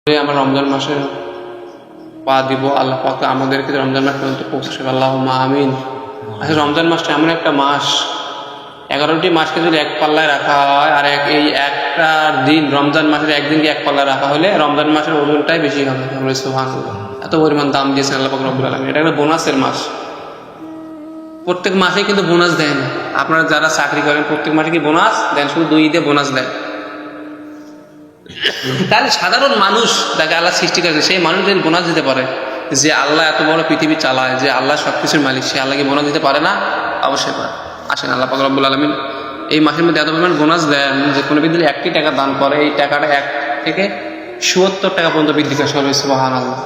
আমরা রমজান মাসে পা দিব, আল্লাহ পাক আমাদেরকে রমজান মাস পর্যন্ত পৌঁছে। আল্লাহুম্মা আমিন। আসলে রমজান মাসটা এমন একটা মাস, 11টি মাসকে যদি এক পাল্লায় রাখা হয়, আর এই একটা দিন রমজান মাসের একদিনকে এক পাল্লায় রাখা হলে রমজান মাসের ওজনটাই বেশি হবে। সুবহানাল্লাহ, এত পরিমাণ দাম দিয়েছেন আল্লাহ পাক রব্বুল আলামিন। এটা একটা বোনাসের মাস। প্রত্যেক মাসেই কিন্তু বোনাস দেন। আপনারা যারা চাকরি করেন প্রত্যেক মাসে কি বোনাস দেন? শুধু 2 ঈদে বোনাস দেন। তাহলে সাধারণ মানুষ যাকে আল্লাহ সৃষ্টি করেছে সেই মানুষ যদি বোনাস দিতে পারে, যে আল্লাহ এত বড় পৃথিবী চালায়, যে আল্লাহ সবকিছুর মালিক, সে আল্লাহকে বোনাস দিতে পারে না? অবশ্যই পারে। আসেন, আল্লাহ পাক রব্বুল আলামিন এই মাসের মধ্যে এত পরিমাণ বোনাস দেন যে কোনো ব্যক্তি যদি 1টি টাকা দান করে, এই টাকাটা 1 থেকে 77 টাকা পর্যন্ত বৃদ্ধি করে। সুবহানাল্লাহ।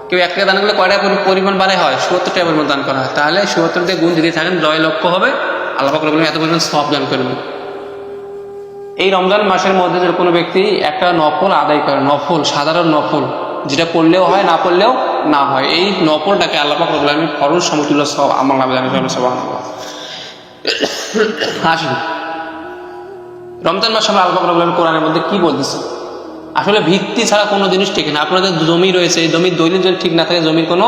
কেউ 1 টাকা দান করলে কয়টা পরিমাণ বাড়ে হয়? 77 টাকা পরিমাণ দান করা হয়। তাহলে 77 দিয়ে গুণ দিতে থাকেন, 9 লক্ষ হবে। আল্লাহ পাক রব্বুল আলামিন এত পরিমাণ সওয়াব দান করবেন। এই রমজান মাসের মধ্যে যদি কোনো ব্যক্তি একটা নফল আদায় করে, নফল, সাধারণ নফল, যেটা পড়লেও হয় না পড়লেও না হয়, এই নফলটাকে আল্লাহ পাক রব্বুল আলামিন ফরজ সমতুল্য সব আমল নামে জানেন। সুবহানাল্লাহ। আসুন, রমজান মাস আমরা আল্লাহ পাক রব্বুল আলামিন কোরআনের মধ্যে কি বলতেছে? আসলে ভিত্তি ছাড়া কোনো জিনিস ঠিক না। আপনাদের জমি রয়েছে, এই জমির দলিল যদি ঠিক না থাকে, জমির কোনো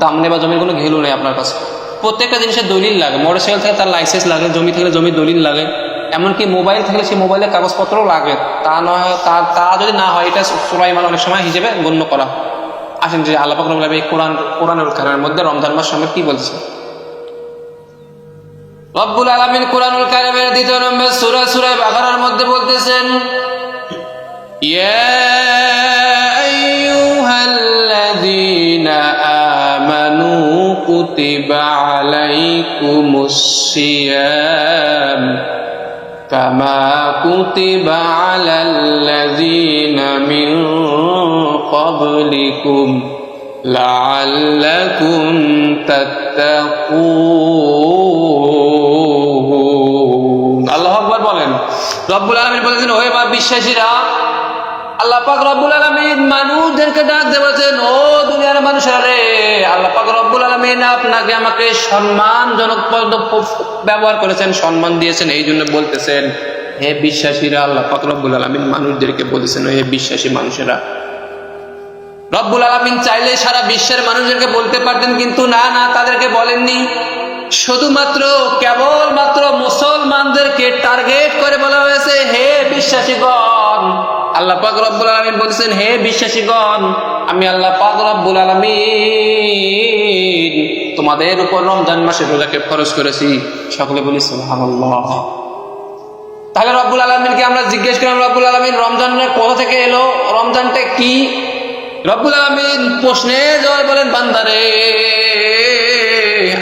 দাম নেই বা জমির কোনো ভ্যালু নেই আপনার কাছে। প্রত্যেকটা জিনিসের দলিল লাগে। মোটরসাইকেল থেকে তার লাইসেন্স লাগে, জমি থেকে জমির দলিল লাগে, এমনকি মোবাইল থাকলে সেই মোবাইলের কাগজপত্রও লাগে। তা নয়, তা যদি না হয়, এটা সুলাইমান অনেক সময় হিসেবে গণ্য করা। আসেন যে আল্লাহ পাক রব্বুল আলামিন কোরআনের কারিমের মধ্যে রমজান মাস সম্পর্কে কি বলছে? রব্বুল আলামিন কোরআনুল কারিমের 2 নম্বর সূরা বাকারার মধ্যে বলতেছেন, ইয়া আইয়ুহাল্লাযীনা আমানু কুতিবা আলাইকুমুস সিয়াম কামা কুতিবা আলাল্লাযীনা মিন ক্বাবলিকুম লাআল্লাকুম তাত্তাকুন। আল্লাহু আকবার বলেন। রব্বুল আলামিন বলেছেন, ওহে বিশ্বাসীরা, আল্লাহ পাক রব্বুল আলামিন মানুষদেরকে ডাক দিয়ে বলেছেন, ও দুনিয়ার মানুষেরা রে, আল্লাহ পাক রব্বুল আলামিন আপনাকে আমাকে সম্মানজনক পদ ব্যবহার করেছেন, সম্মান দিয়েছেন। এই জন্য বলতেছেন, হে বিশ্বাসীরা। আল্লাহ পাক রব্বুল আলামিন মানুষদেরকে বলেছেন, হে বিশ্বাসী মানুষেরা। রব্বুল আলামিন চাইলে সারা বিশ্বের মানুষদেরকে বলতে পারতেন, কিন্তু না, তাদেরকে বলেননি। শুধুমাত্র কেবলমাত্র মুসলমানদেরকে টার্গেট করে বলা হয়েছে, হে বিশ্বাসীগণ। আল্লাহ পাক রব্বুল আলামিন বলেছেন, হে বিশ্বাসীগণ, আমি আল্লাহ পাক রব্বুল আলামিন তোমাদের উপর রমজান মাসের রোজাকে ফরজ করেছি। সকলে বলি সুবহানাল্লাহ। তাহলে রব্বুল আলামিনকে আমরা জিজ্ঞেস করলাম, রব্বুল আলামিন রমজানের কোথা থেকে এলো, রমজানটা কি? রব্বুল আলামিন প্রশ্নে জবাবে বলেন, বান্দারে,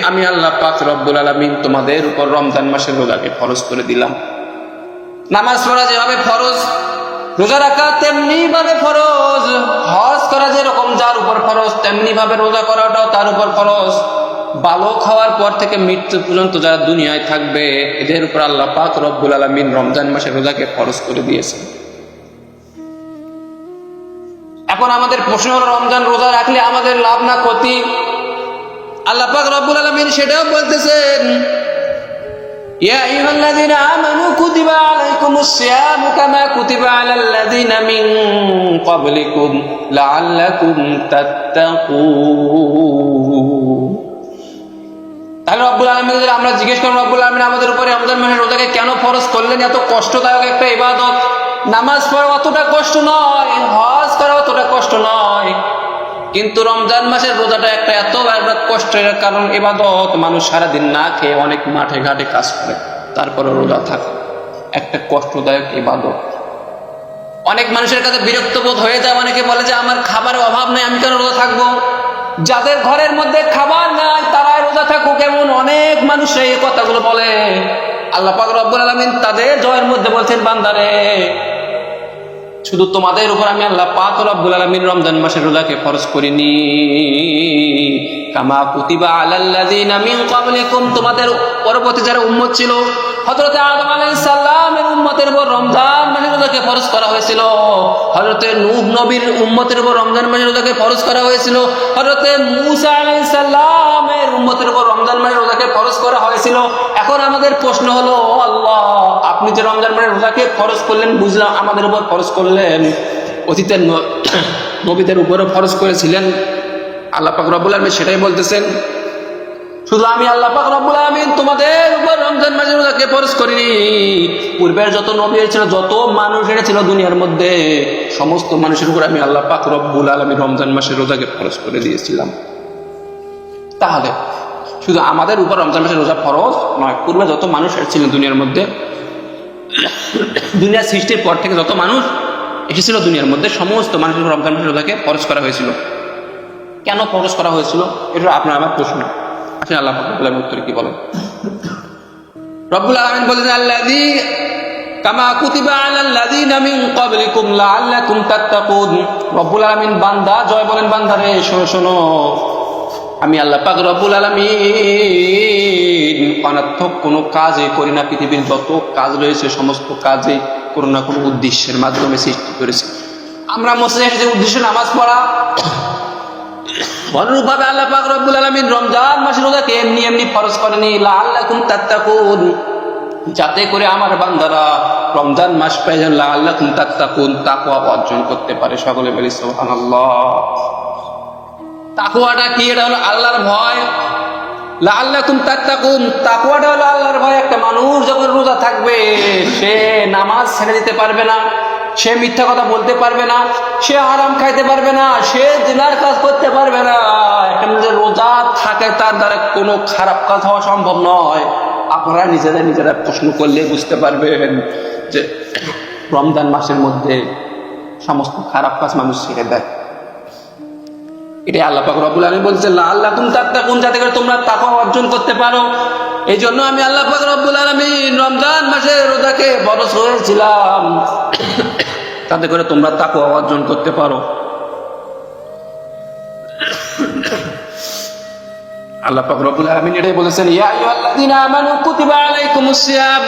আমি আল্লাহ পাক রব্বুল আলামিন তোমাদের উপর রমজান মাসের রোজাকে ফরজ করে দিলাম। নামাজ পড়া যেভাবে ফরজ, রোজা রাখা তেমনি ভাবে ফরজ, হজ করা যেরকম যার উপর ফরজ, তেমনি ভাবে রোজা করাটাও তার উপর ফরজ। বালক হওয়ার পর থেকে মৃত্যু পর্যন্ত যারা দুনিয়ায় থাকবে, এদের উপর আল্লাহ পাক রব্বুল আলামিন রমজান মাসের রোজাকে ফরজ করে দিয়েছেন। এখন আমাদের প্রশ্ন হলো, রমজান রোজা রাখলে আমাদের লাভ না ক্ষতি? আল্লাহ পাক রব্বুল আলামিন সেটাও বলতেছেন, ইয়া আইয়ুহাল্লাযীনা আমানু কুতিবা আলাইকুমুস সিয়ামু কামা কুতিবা আলাল্লাযীনা মিন ক্বাবলিকুম লাআল্লাকুম তাত্তাকুন। তাহলে রব্বুল আলামিন যদি আমরা জিজ্ঞেস করি, রব্বুল আলামিন আমাদের উপরে রমজান মাসের রোজাকে কেন ফরজ করলেন? এত কষ্টদায়ক একটা ইবাদত। নামাজ পড়া অতটা কষ্ট নয়, হজ করা অতটা কষ্ট নয়, কিন্তু রমজান মাসের রোজাটা একটা এত কষ্টের কারণ ইবাদত। মানুষ সারাদিন না খেয়ে অনেক মাঠে ঘাটে কাজ করে, তারপরে রোজা থাকে, একটা কষ্টদায়ক ইবাদত। অনেক মানুষের কাছে বিরক্ত বোধ হয়ে যায়। অনেকে বলে যে আমার খাবারের অভাব নেই, আমি কেন রোজা থাকবো? যাদের ঘরের মধ্যে খাবার নাই তারাই রোজা থাকুক, কেমন অনেক মানুষ এই কথাগুলো বলে। আল্লাহ পাক রব্বুল আলামিন তাদের জয়ের মধ্যে বলছেন, বান্দারে, শুধু তোমাদের উপর আমি আল্লাহ পাক রব্বুল আলামিন রমজান মাসের রোজাকে ফরজ করিনি, কামা কুতিবা আলাল্লাযীনা মিন ক্বাবলিকুম, তোমাদের পরবর্তী যারা উম্মত ছিল, হযরত আদম আলাইহিস সালামের উম্মতের উপর রমজান মাসের রোজাকে ফরজ করা হয়েছিল। হযরত নূহ নবীর উম্মতের উপর রমজান মাসের রোজাকে ফরজ করা হয়েছিল। হযরত মূসা আলাইহিস সালামের উম্মতের উপর রমজান মাসের রোজাকে ফরজ করা হয়েছিল। এখন আমাদের প্রশ্ন হলো, আল্লাহ আপনি যে রমজান মাসের রোজাকে ফরজ করলেন, বুঝলাম আমাদের উপর ফরজ করলেন, অতীতের নবীদের উপরে ফরজ করেছিলেন। আল্লাহ পাক রব্বুল আলামিন সেটাই বলতেছেন, শুধু আমি আল্লাহ পাক রব্বুল আলামিন তোমাদের উপর রমজান মাসের রোজাকে ফরজ করিনি, পূর্বের যত নবী ছিল, যত মানুষ ছিল দুনিয়ার মধ্যে, সমস্ত মানুষের উপর আমি আল্লাহ পাক রব্বুল আলামিন রমজান মাসের রোজাকে ফরজ করে দিয়েছিলাম। তাহলে শুধু আমাদের উপর রমজান মাসের রোজা ফরজ নয়, পূর্বে যত মানুষ ছিলেন দুনিয়ার মধ্যে, দুনিয়া সৃষ্টির পর থেকে যত মানুষ এসেছিল দুনিয়ার মধ্যে, সমস্ত মানুষের উপর রমজান মাসের রোজাকে ফরজ করা হয়েছিল। কেন ফরজ করা হয়েছিল? এটা আপনার আমার প্রশ্ন। আসলে আল্লাহ পাক রব্বুল আলামিন উত্তরে কি বলেন? রব্বুল আলামিন বলেন, আল্লাযী কামা কুতিবা আলাল্লাযীনা মিন ক্বাবলিকুম লাআল্লাকুম তাত্তাকুন। রব্বুল আলামিন বান্দা জয় বলেন, বান্দারে শোনো শোনো, আমি আল্লাহ পাক রব্বুল আলামিন অনর্থক কোনো কাজে করি না। পৃথিবীর যত কাজ রয়েছে সমস্ত কাজে কোনো না কোনো উদ্দেশ্যের মাধ্যমে সৃষ্টি করেছি। আমরা মসজিদে এসে যে উদ্দেশ্যে নামাজ পড়া, অনুরূপভাবে আল্লাহ পাক রব্বুল আলামিন রমজান মাসের রোজাকে এমনি এমনি ফরজ করেনি, লাআল্লাকুম তাত্তাকুন, যাতে করে আমার বান্দারা রমজান মাস পেয়ে যান, লাআল্লাকুম তাত্তাকুন, তাকওয়া অর্জন করতে পারে। সকলে বলি সুবহানাল্লাহ। তাকওয়াটা কি? এটা হলো আল্লাহর ভয়। লাআল্লাকুম তাত্তাকুন, তাকওয়াটা হলো আল্লাহর ভয়। একটা মানুষ যখন রোজা থাকবে, সে নামাজ ছেড়ে দিতে পারবে না, সে মিথ্যা কথা বলতে পারবে না, সে হারাম খাইতে পারবে না, সে জিনার কাজ করতে পারবে না। একটা মানুষের রোজা থাকে, তার দ্বারা কোনো খারাপ কাজ হওয়া সম্ভব নয়। আপনারা নিজেরা প্রশ্ন করলে বুঝতে পারবেন যে রমজান মাসের মধ্যে সমস্ত খারাপ কাজ মানুষ ছেড়ে দেয়। এটাই আল্লাহ পাক রব্বুল আলামিন বলছেন, লাআল্লাকুম তাত্তাকুন, যাতে করে তোমরা তাকওয়া অর্জন করতে পারো। এই জন্য আমি আল্লাহ পাক রব্বুল আলামিন রমজান মাসে রোজাকে ফরজ করেছিলাম, যাতে করে তোমরা তাকওয়া অর্জন করতে পারো। আল্লাহ পাক রব্বুল আলামিন এটাই বলেছেন, ইয়া আইয়ুহাল্লাযীনা আমানু কুতিবা আলাইকুমুস সিয়াম,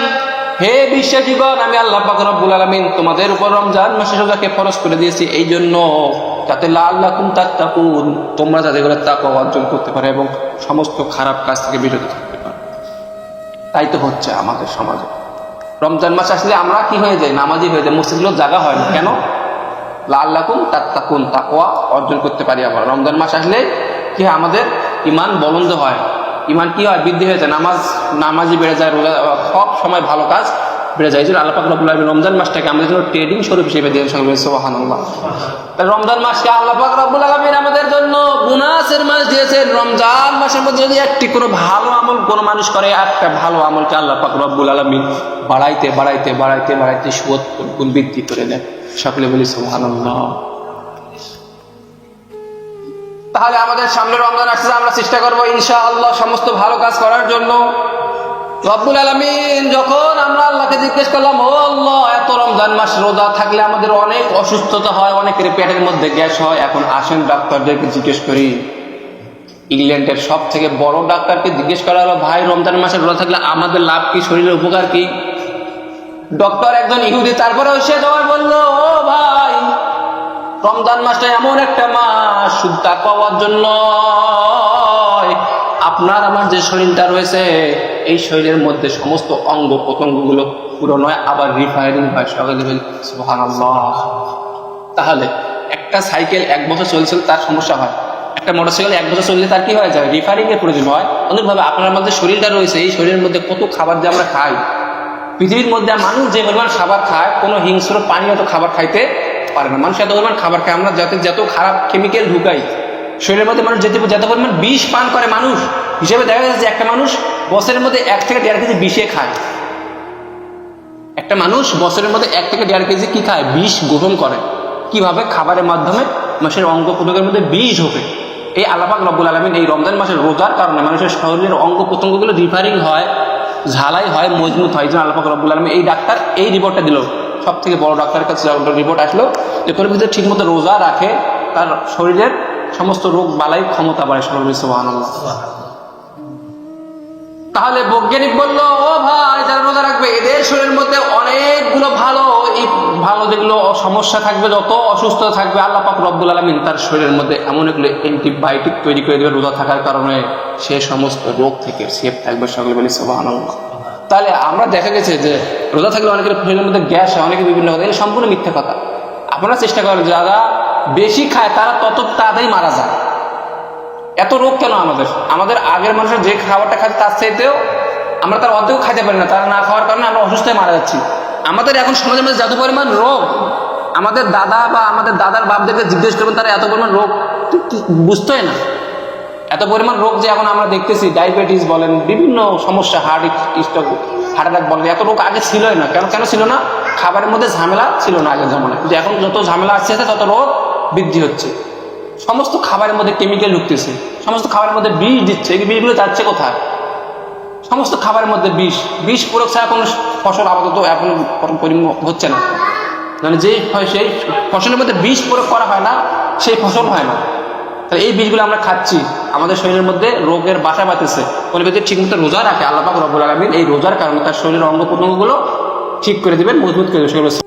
হে বিশ্বাসীগণ, আমি আল্লাহ পাক রব্বুল আলামিন তোমাদের উপর রমজান মাসের রোজাকে ফরজ করে দিয়েছি, এই জন্য যাতে লাআল্লাকুম তাত্তাকুন, তোমরা যাতে করে তাকওয়া অর্জন করতে পারো এবং সমস্ত খারাপ কাজ থেকে বিরত থাকতে পারো। তাই তো হচ্ছে আমাদের সমাজে। রমজান মাস আসলে আমরা কি হয়ে যাই? নামাজি হয়ে যায়, মসজিদগুলো জায়গা হয় না। কেন? লাআল্লাকুম তাত্তাকুন, তাকওয়া অর্জন করতে পারি আমরা। রমজান মাস আসলে কি হয়? আমাদের ইমান বলন্দ হয়, ইমান কি হয়? বৃদ্ধি হয়ে যায়, নামাজি বেড়ে যায়, রোজা সব সময় ভালো কাজ বেড়ে যায়। এই জন্য আল্লাহ পাক রব্বুল আলামিন রমজান মাসটাকে আমাদের জন্য ট্রেডিং স্বরূপ হিসেবে দিয়েছেন। সকলে সুবহানাল্লাহ। তাই রমজান মাসকে আল্লাহ পাক রব্বুল আলামিন আমাদের জন্য বোনাসের মাস দিয়েছেন। রমজান মাসের মধ্যে যদি একটি কোনো ভালো আমল কোনো মানুষ করে, একটা ভালো আমলকে আল্লাহ পাক রব্বুল আলামিন বাড়াইতে ৭০ গুণ বৃদ্ধি করে দেন। সকলে বলি সুবহানাল্লাহ। তাহলে আমাদের সামনে রমজান আসছে, আমরা চেষ্টা করবো ইনশাআল্লাহ সমস্ত ভালো কাজ করার জন্য। রব্বুল আলামিন যখন আমরা আল্লাহকে জিজ্ঞেস করলাম, ও আল্লাহ, এত রমজান মাস রোজা থাকলে আমাদের অনেক অসুস্থতা হয়, অনেকের পেটের মধ্যে গ্যাস হয়, এখন আসেন ডাক্তারদেরকে জিজ্ঞেস করি। ইংল্যান্ডের সব থেকে বড় ডাক্তারকে জিজ্ঞেস করা হলো, ভাই রমজান মাসে রোজা থাকলে আমাদের লাভ কি, শরীরের উপকার কি? ডক্টর একজন ইহুদি, তারপরেও সে জবাব বললো, ও ভাই, রমজান মাসটা এমন একটা মাস শুধু তাকওয়া অর্জন নয়, আপনার আমার যে শরীরটা রয়েছে এই শরীরের মধ্যে সমস্ত অঙ্গ প্রত্যঙ্গগুলো পুরো নয়, আবার রিফায়ারিং হয়। সকলে বলি সুবহানাল্লাহ। তাহলে একটা সাইকেল 1 বছর চলছিল, তার সমস্যা হয়। একটা মোটরসাইকেল 1 বছর চললে তার কি হয়ে যায়? রিফায়ারিং এর প্রয়োজন হয়। অনুরূপভাবে আপনার মধ্যে শরীরটা রয়েছে, এই শরীরের মধ্যে কত খাবার যে আমরা খাই, পৃথিবীর মধ্যে মানুষ যে পরিমাণ খাবার খায়, কোনো হিংস্র প্রাণী এত খাবার খাইতে পারে না। মানুষ এত পরিমাণ খাবার খায়, আমরা যত খারাপ কেমিক্যাল ঢুকাই শরীরের মধ্যে, মানুষ যত পরিমাণ বিষ পান করে, মানুষ হিসেবে দেখা যাচ্ছে যে একটা মানুষ বছরের মধ্যে 1 থেকে 1.5 কেজি বিষে খায়। একটা মানুষ বছরের মধ্যে 1 থেকে 1.5 কেজি কি খায়? বিষ গ্রহণ করে। কিভাবে? খাবারের মাধ্যমে মানুষের অঙ্গ প্রত্যঙ্গের মধ্যে বিষ ঢোকে। এই আল্লাহ পাক রব্বুল আলামিন এই রমজান মাসের রোজার কারণে মানুষের শরীরের অঙ্গ প্রত্যঙ্গগুলো রিফায়ারিং হয়, ঝালাই হয়, মজবুত হয়। যেন আল্লাহ পাক রব্বুল আলামিন এই ডাক্তার এই রিপোর্টটা দিল, সব থেকে বড় ডাক্তারের কাছে রিপোর্ট আসলো যে কোনো ভিতরে ঠিক মতো রোজা রাখে, তার শরীরের সমস্ত রোগ বালাই ক্ষমতা বাড়ে। সুবহানাল্লাহ। তাহলে বৈজ্ঞানিক বলল, ও ভাই, যারা রোজা রাখবে এদের শরীরের মধ্যে অনেকগুলো ভালো যেগুলো সমস্যা থাকবে, যত অসুস্থতা থাকবে, আল্লাহ পাক রব্বুল আলামিন তার শরীরের মধ্যে এমন এগুলো অ্যান্টিবায়োটিক তৈরি করে দেবে রোজা থাকার কারণে, সে সমস্ত রোগ থেকে সেফ থাকবে। সকলে বলি সুবহানাল্লাহ। তাহলে আমরা দেখা গেছে যে রোজা থাকলে অনেকের শরীরের মধ্যে গ্যাস হয়, অনেকে বিভিন্ন কথা, এটা সম্পূর্ণ মিথ্যা কথা। আপনারা চেষ্টা করেন, যারা বেশি খায় তারা তত তাড়াতাড়ি মারা যায়। এত রোগ কেন আমাদের? আমাদের আগের মানুষের যে খাবারটা খাচ্ছে তার চাইতেও আমরা তার অর্ধেক খাইতে পারি না, তারা না খাওয়ার কারণে আমরা অসুস্থ হয়ে মারা যাচ্ছি। আমাদের এখন সমাজের মধ্যে যত পরিমাণ রোগ, আমাদের দাদা বা আমাদের দাদার বাপদেরকে জিজ্ঞেস করবেন, তারা এত পরিমাণ রোগ বুঝতেই না। এত পরিমাণ রোগ যে এখন আমরা দেখতেছি, ডায়াবেটিস বলেন, বিভিন্ন সমস্যা, হার্ট অ্যাটাক বলেন, এত রোগ আগে ছিলই না। কেন ছিল না? খাবারের মধ্যে ঝামেলা ছিল না আগের জমানায়। যে এখন যত ঝামেলা আসছে তত রোগ বৃদ্ধি হচ্ছে। সমস্ত খাবারের মধ্যে কেমিক্যাল ঢুকতেছে, সমস্ত খাবারের মধ্যে বিষ দিচ্ছে। এই বিষগুলো যাচ্ছে কোথায়? সমস্ত খাবারের মধ্যে বিষ প্রয়োগ ছাড়া কোনো ফসল আপাতত এখন হচ্ছে না। মানে যেই সেই ফসলের মধ্যে বিষ প্রয়োগ করা হয় না, সেই ফসল হয় না। তাহলে এই বিষগুলো আমরা খাচ্ছি, আমাদের শরীরের মধ্যে রোগের বাসা বাঁধতেছে। কোনো ব্যক্তি ঠিকমতো রোজা রাখে, আল্লাহ পাক রব্বুল আলামিন এই রোজার কারণে তার শরীরের অঙ্গ প্রত্যঙ্গগুলো ঠিক করে দিবেন, মজবুত করে দেবেন।